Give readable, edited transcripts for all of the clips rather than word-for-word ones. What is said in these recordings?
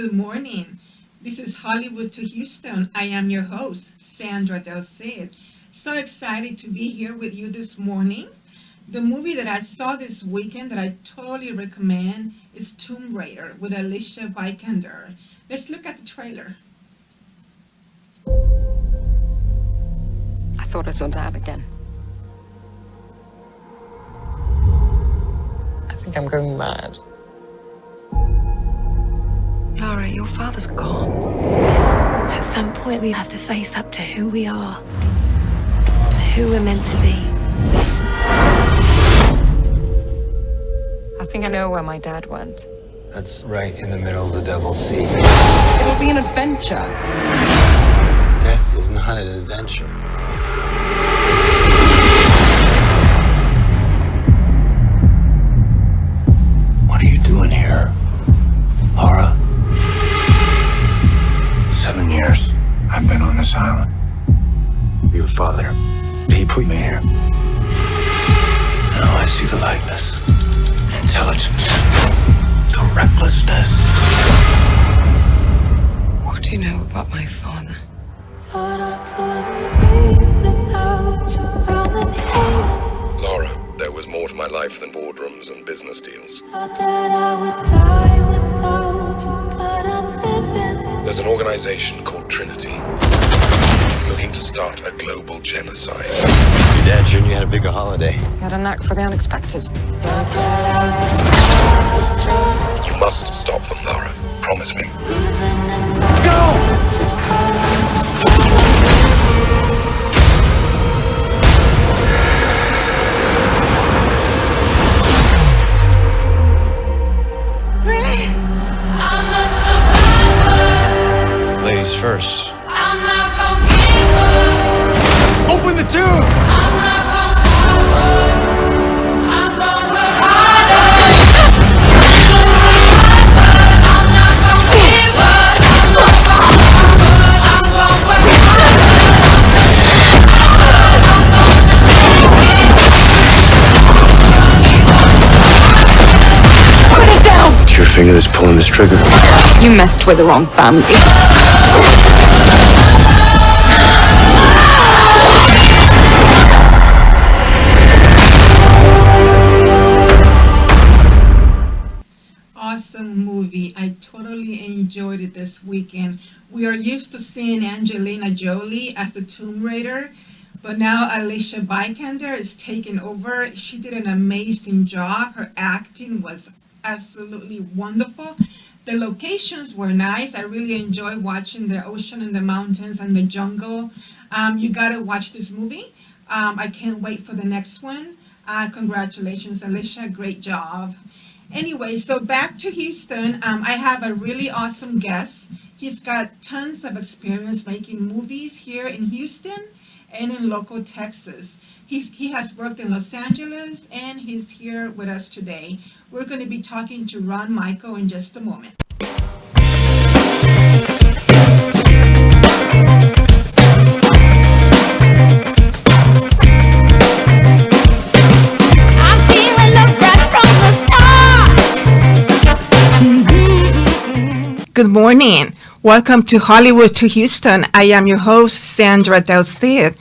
good morning. This is Hollywood to Houston. I am your host, Sandra Del Cid. So excited to be here with you this morning. The movie that I saw this weekend that I totally recommend is Tomb Raider with Alicia Vikander. Let's look at the trailer. I thought I saw Dad again. I think I'm going mad. Laura, your father's gone. At some point, we have to face up to who we are, who we're meant to be. I think I know where my dad went. That's right in the middle of the Devil's Sea. It'll be an adventure. Death is not an adventure. What are you doing here, Laura? 7 years I've been on this island. Your father, he put me here. Now I see the likeness, the intelligence, the recklessness. What do you know about my father? Thought I couldn't breathe without you running here. Laura, there was more to my life than boardrooms and business deals. Thought that I would die without you, but I'm living. There's an organization called Trinity. It's looking to start a global genocide. Your dad sure you had a bigger holiday. He had a knack for the unexpected. Thought that I would self-destruct. You must stop them, Laura. Promise me. Even in my eyes to collapse. Really? I'm a survivor. Ladies first. I'm not gonna give up. Open the tube! I'm not gonna stop her. I'm gonna work harder. I'm a survivor. I'm not gonna give up. I'm not gonna stop her. I'm gonna work harder. Put it down! It's your finger that's pulling this trigger. You messed with the wrong family. Awesome movie. I totally enjoyed it this weekend. We are used to seeing Angelina Jolie as the Tomb Raider, but now Alicia Vikander is taking over. She did an amazing job. Her acting was absolutely wonderful. The locations were nice. I really enjoyed watching the ocean and the mountains and the jungle. You gotta watch this movie. I can't wait for the next one. Congratulations, Alicia. Great job. Anyway, so back to Houston. I have a really awesome guest. He's got tons of experience making movies here in Houston and in local Texas. He has worked in Los Angeles and he's here with us today. We're going to be talking to Ron Michael in just a moment. I'm feeling love right from the start. Good morning. Welcome to Hollywood to Houston. I am your host, Sandra Del Cid.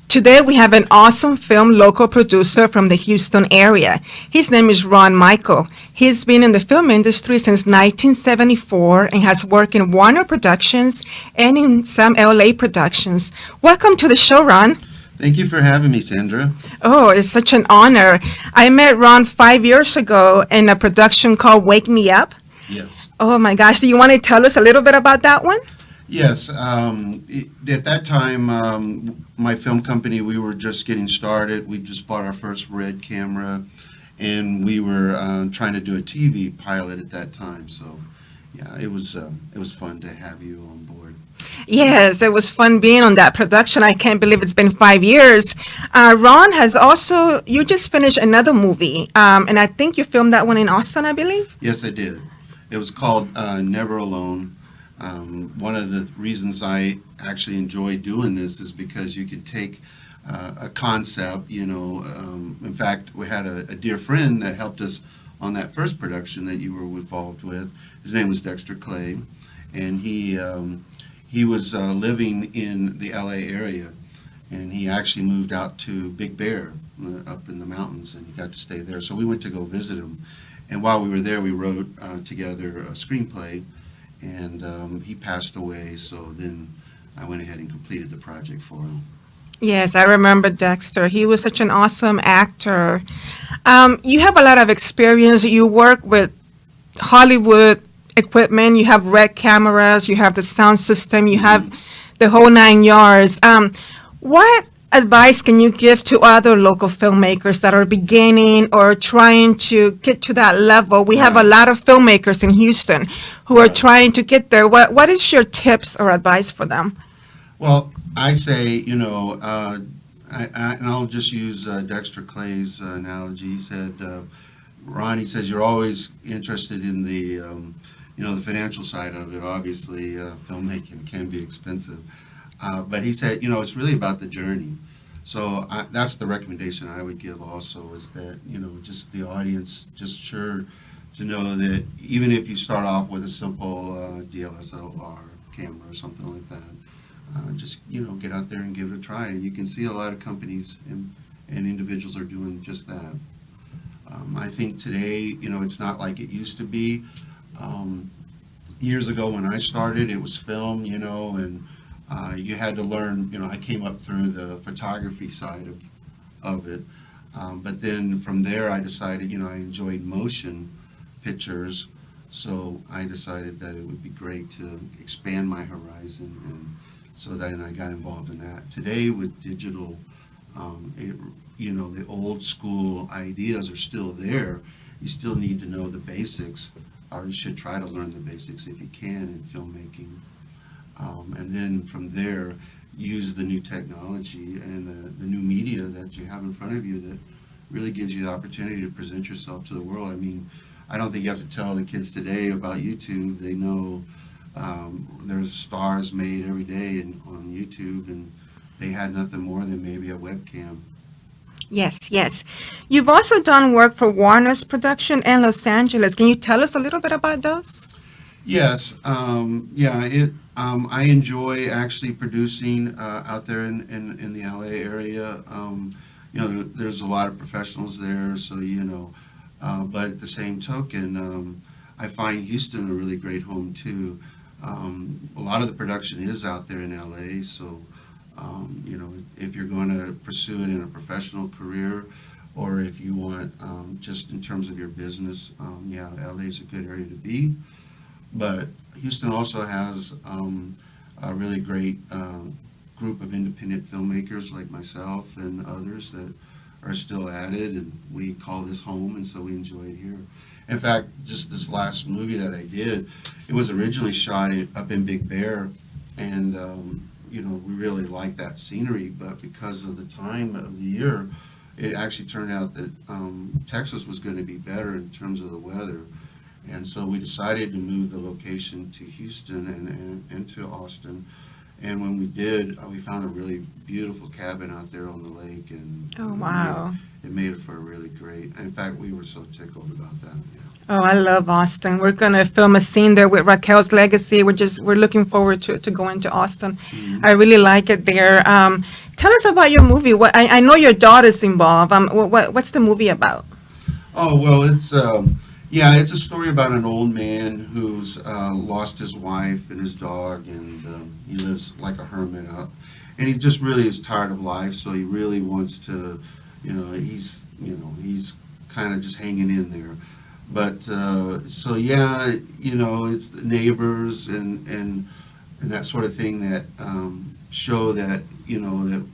Today we have an awesome film local producer from the Houston area. His name is Ron Michael. He's been in the film industry since 1974 and has worked in Warner Productions and in some LA productions. Welcome to the show, Ron. Thank you for having me, Sandra. Oh, it's such an honor. I met Ron 5 years ago in a production called Wake Me Up. Yes. Oh my gosh, do you want to tell us a little bit about that one? Yes. At that time, my film company, we were just getting started. We just bought our first Red camera, and we were trying to do a TV pilot at that time. So, yeah, it was fun to have you on board. Yes, it was fun being on that production. I can't believe it's been 5 years. Ron has also, you just finished another movie, and I think you filmed that one in Austin, I believe? Yes, I did. It was called Never Alone. One of the reasons I actually enjoy doing this is because you could take a concept, in fact, we had a dear friend that helped us on that first production that you were involved with. His name was Dexter Clay. and he was living in the LA area, and he actually moved out to Big Bear up in the mountains, and he got to stay there. So we went to go visit him, and while we were there, we wrote together a screenplay, and he passed away. So then I went ahead and completed the project for him. Yes, I remember Dexter. He was such an awesome actor. You have a lot of experience. You work with Hollywood equipment. You have red cameras. You have the sound system. You have the whole 9 yards. What advice can you give to other local filmmakers that are beginning or trying to get to that level? We have a lot of filmmakers in Houston who are trying to get there. What is your tips or advice for them? Well, I say, you know, and I'll just use Dexter Clay's analogy. He said, Ron, he says, you're always interested in the, you know, the financial side of it. Obviously, filmmaking can be expensive. But he said, you know, it's really about the journey. So that's the recommendation I would give also, is that, you know, just the audience, just sure to know that even if you start off with a simple DSLR camera or something like that, just, you know, get out there and give it a try. And you can see a lot of companies and individuals are doing just that. I think today, you know, it's not like it used to be. Years ago when I started, it was film, you know, and you had to learn, you know, I came up through the photography side of it. But then from there, I decided, you know, I enjoyed motion pictures. So I decided that it would be great to expand my horizon, and so then I got involved in that. Today with digital, you know, the old school ideas are still there. You still need to know the basics, or you should try to learn the basics if you can in filmmaking. And then from there, use the new technology and the new media that you have in front of you that really gives you the opportunity to present yourself to the world. I mean, I don't think you have to tell the kids today about YouTube. They know there's stars made every day on YouTube, and they had nothing more than maybe a webcam. Yes, yes. You've also done work for Warner's production in Los Angeles. Can you tell us a little bit about those? Yes, I enjoy actually producing out there in the LA area. You know, there's a lot of professionals there, so, you know, but at the same token, I find Houston a really great home too. A lot of the production is out there in LA, so, you know, if you're going to pursue it in a professional career, or if you want just in terms of your business, yeah, LA is a good area to be. But Houston also has a really great group of independent filmmakers like myself and others that are still at it, and we call this home, and so we enjoy it here. In fact, just this last movie that I did, it was originally shot up in Big Bear, and you know, we really liked that scenery, but because of the time of the year, it actually turned out that Texas was going to be better in terms of the weather. And so we decided to move the location to Houston and to Austin. And when we did, we found a really beautiful cabin out there on the lake. And Oh, wow. It made it for a really great. In fact, we were so tickled about that. Yeah. Oh, I love Austin. We're going to film a scene there with Raquel's Legacy. We're looking forward to going to Austin. Mm-hmm. I really like it there. Tell us about your movie. I know your daughter's involved. What's the movie about? Oh, well, it's it's a story about an old man who's lost his wife and his dog, and he lives like a hermit out. And he just really is tired of life, so he really wants to, he's kind of just hanging in there. But it's the neighbors and that sort of thing that show that that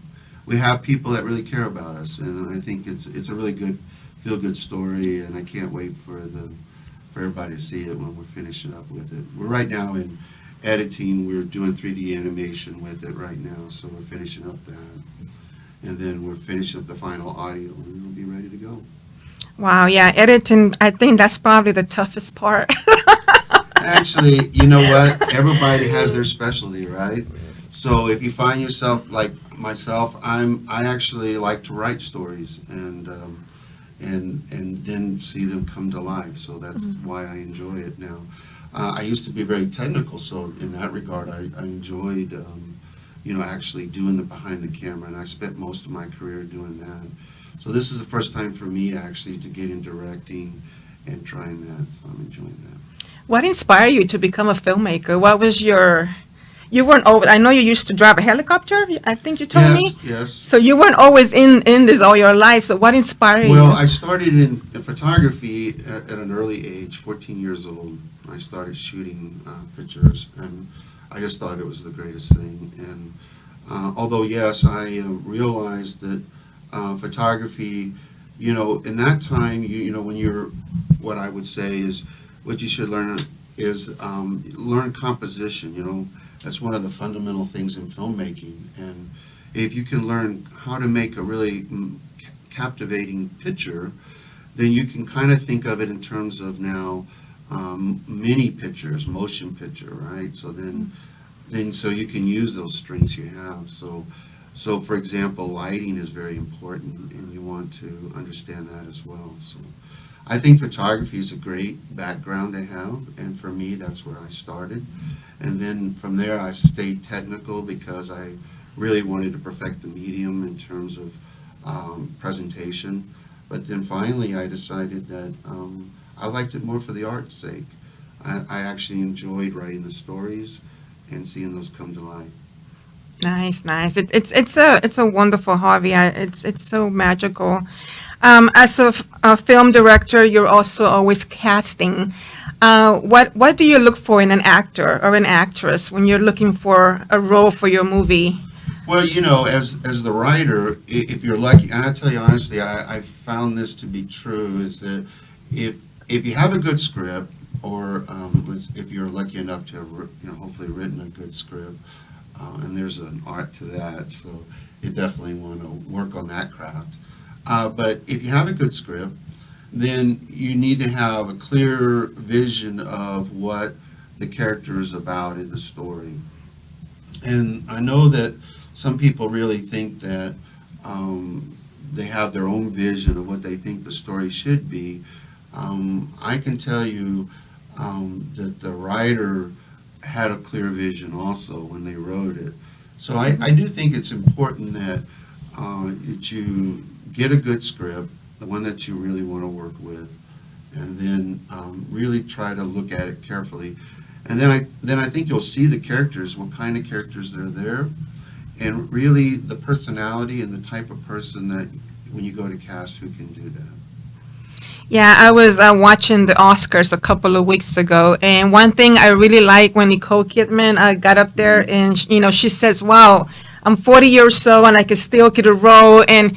we have people that really care about us, and I think it's a really good feel-good story, and I can't wait for everybody to see it when we're finishing up with it. We're right now in editing. We're doing 3D animation with it right now, so we're finishing up that, and then we're finishing up the final audio, and it'll be ready to go. Wow, yeah, editing, I think that's probably the toughest part. Actually, you know what? Everybody has their specialty, right? So if you find yourself like myself, I actually like to write stories and then see them come to life. So that's why I enjoy it now. I used to be very technical, so in that regard, I enjoyed, actually doing the behind the camera, and I spent most of my career doing that. So this is the first time for me actually to get in directing and trying that, so I'm enjoying that. What inspired you to become a filmmaker? What was you weren't always, I know you used to drive a helicopter, I think you told me. Yes. So you weren't always in this all your life, so what inspired you? Well, I started in photography at an early age, 14 years old. I started shooting pictures, and I just thought it was the greatest thing. And although, yes, I realized that photography, in that time, when you're, what I would say is, what you should learn is learn composition, That's one of the fundamental things in filmmaking. And if you can learn how to make a really captivating picture, then you can kind of think of it in terms of now mini pictures, motion picture, right? So so you can use those strengths you have. So for example, lighting is very important, and you want to understand that as well. So I think photography is a great background to have, and for me, that's where I started. And then from there, I stayed technical because I really wanted to perfect the medium in terms of presentation. But then finally, I decided that I liked it more for the art's sake. I actually enjoyed writing the stories and seeing those come to life. Nice, nice. It's a wonderful hobby. It's so magical. As a film director, you're also always casting. What do you look for in an actor or an actress when you're looking for a role for your movie? Well, as the writer, if you're lucky, and I tell you honestly, I found this to be true, is that if you have a good script, or if you're lucky enough to have, hopefully written a good script, and there's an art to that, so you definitely want to work on that craft. But if you have a good script, then you need to have a clear vision of what the character is about in the story. And I know that some people really think that they have their own vision of what they think the story should be. I can tell you that the writer had a clear vision also when they wrote it. So I do think it's important that you get a good script, the one that you really want to work with, and then really try to look at it carefully. And then I think you'll see the characters, what kind of characters are there, and really the personality and the type of person that when you go to cast, who can do that. Yeah, I was watching the Oscars a couple of weeks ago, and one thing I really like when Nicole Kidman got up there, and she says, "Wow, I'm 40 years old and I can still get a role." And,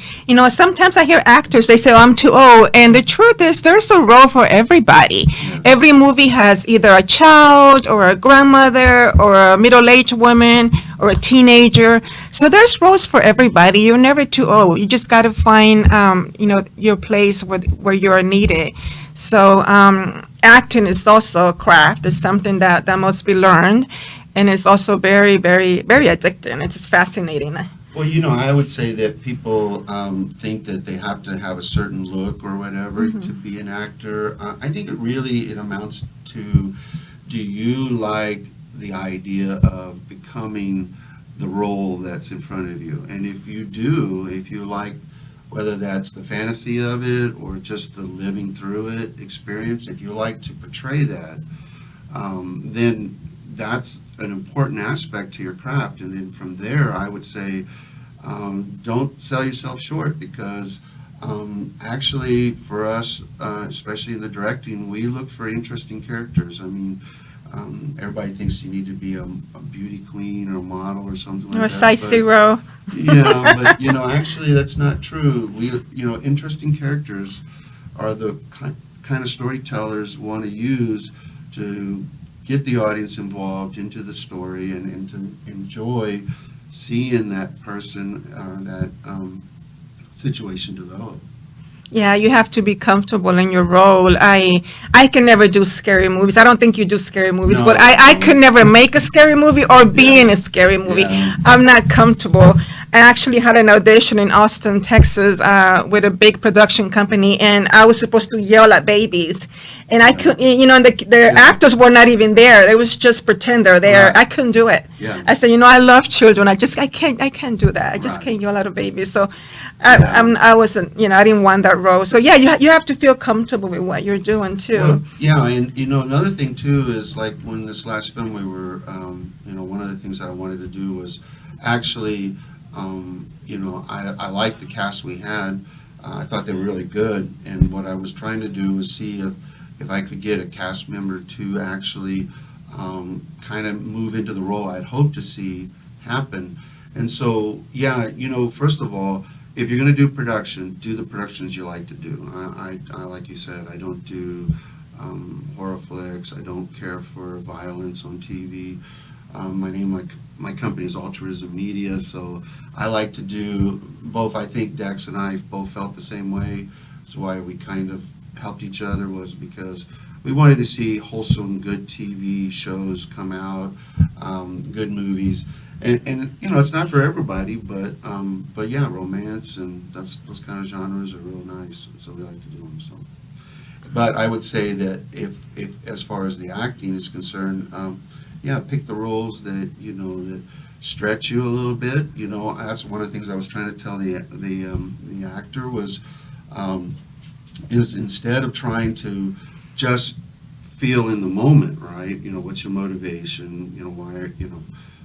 sometimes I hear actors, they say, "Oh, I'm too old." And the truth is, there's a role for everybody. Every movie has either a child or a grandmother or a middle-aged woman or a teenager. So there's roles for everybody. You're never too old. You just got to find, your place where you're needed. So acting is also a craft. It's something that must be learned. And it's also very, very, very addicting. It's just fascinating. Well, I would say that people think that they have to have a certain look or whatever to be an actor. I think it amounts to, do you like the idea of becoming the role that's in front of you? And if you do, if you like, whether that's the fantasy of it or just the living through it experience, if you like to portray that, then that's an important aspect to your craft. And then from there, I would say, don't sell yourself short, because actually for us, especially in the directing, we look for interesting characters. I mean, everybody thinks you need to be a beauty queen or a model or something like that. Or a size zero. Yeah, but actually that's not true. Interesting characters are the kind of storytellers want to use to get the audience involved into the story and to enjoy seeing that person or that situation develop. Yeah, you have to be comfortable in your role. I can never do scary movies. I don't think you do scary movies, No. but I could never make a scary movie or be in a scary movie. Yeah. I'm not comfortable. I actually had an audition in Austin, Texas, with a big production company, and I was supposed to yell at babies, and I could, the actors were not even there. It was just pretend they're there. Right. I couldn't do it. Yeah. I said, I love children. I can't do that. I just Right. can't yell at a baby. So, Yeah. I wasn't, I didn't want that role. So yeah, you have to feel comfortable with what you're doing too. Well, yeah, and another thing too is like when this last film we were, one of the things that I wanted to do was actually, I liked the cast we had. I thought they were really good, and what I was trying to do was see if I could get a cast member to actually kind of move into the role I'd hoped to see happen. And so, yeah, first of all, if you're going to do production, do the productions you like to do. I like you said, I don't do horror flicks. I don't care for violence on TV. My company is Altruism Media, so I like to do both. I think Dex and I both felt the same way. That's why we kind of helped each other, was because we wanted to see wholesome, good TV shows come out, good movies. And it's not for everybody, but yeah, romance and those kind of genres are real nice, so we like to do them. So, but I would say that if as far as the acting is concerned, pick the roles that that stretch you a little bit. That's one of the things I was trying to tell the actor was instead of trying to just feel in the moment, right? What's your motivation? Why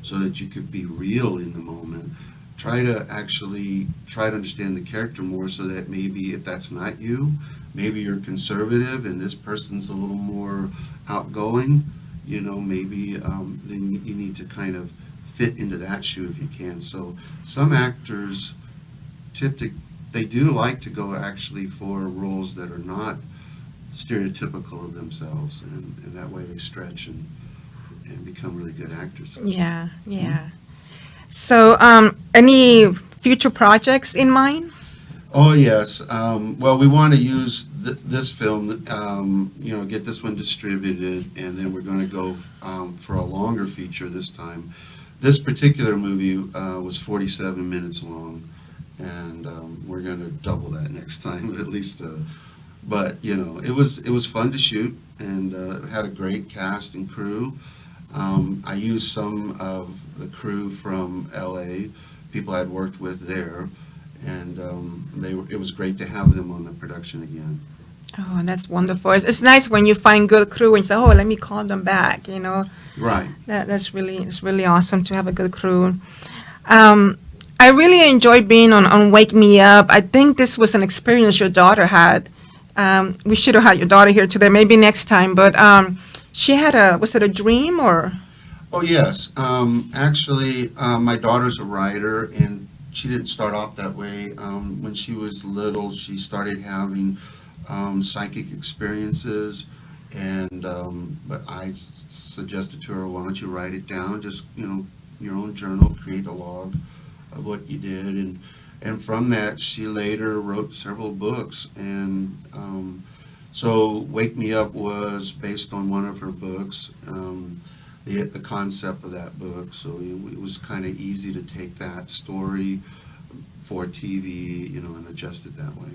so that you could be real in the moment. Try to understand the character more, so that maybe if that's not you, maybe you're conservative and this person's a little more outgoing, maybe then you need to kind of fit into that shoe if you can. So some actors they do like to go actually for roles that are not stereotypical of themselves, and that way they stretch and become really good actors. Yeah. So, any future projects in mind? Oh, yes. Well, we want to use this film, get this one distributed, and then we're going to go for a longer feature this time. This particular movie was 47 minutes long, and we're going to double that next time, at least. But it was fun to shoot, and it had a great cast and crew. I used some of the crew from LA, people I'd worked with there, and it was great to have them on the production again. Oh, that's wonderful. It's nice when you find good crew and you say, oh, let me call them back, Right. It's really awesome to have a good crew. I really enjoyed being on Wake Me Up. I think this was an experience your daughter had. We should have had your daughter here today, maybe next time, but she had was it a dream or? Oh, yes. Actually, my daughter's a writer, and she didn't start off that way. When she was little, she started having psychic experiences, and but I suggested to her, why don't you write it down, just, your own journal, create a log of what you did, and from that, she later wrote several books, and so Wake Me Up was based on one of her books, the concept of that book, so it was kind of easy to take that story for TV, and adjust it that way.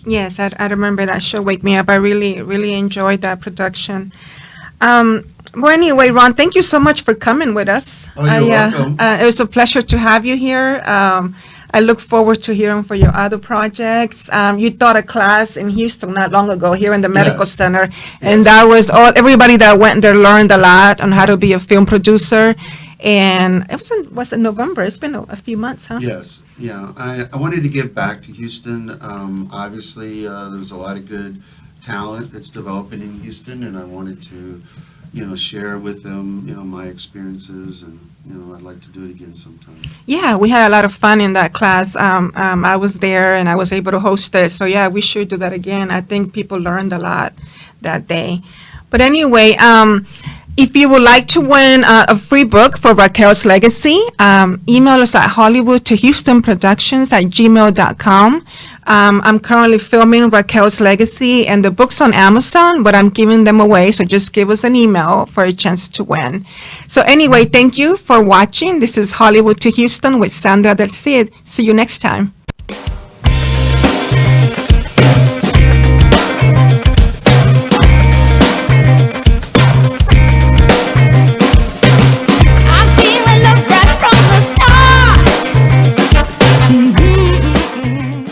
Yes, I remember that show, Wake Me Up. I really enjoyed that production. Well, anyway, Ron, thank you so much for coming with us. Oh, you're welcome. It was a pleasure to have you here. I look forward to hearing for your other projects. You taught a class in Houston not long ago here in the medical Yes. center, and that was everybody that went there learned a lot on how to be a film producer. And it was in November. It's been a few months, huh? Yes, yeah. I wanted to give back to Houston. Obviously, there's a lot of good talent that's developing in Houston, and I wanted to, share with them, my experiences, and, I'd like to do it again sometime. Yeah, we had a lot of fun in that class. I was there and I was able to host it. So yeah, we should do that again. I think people learned a lot that day. But anyway, If you would like to win a free book for Raquel's Legacy, email us at hollywoodtohoustonproductions@gmail.com. I'm currently filming Raquel's Legacy, and the book's on Amazon, but I'm giving them away, so just give us an email for a chance to win. So anyway, thank you for watching. This is Hollywood to Houston with Sandra Del Cid. See you next time.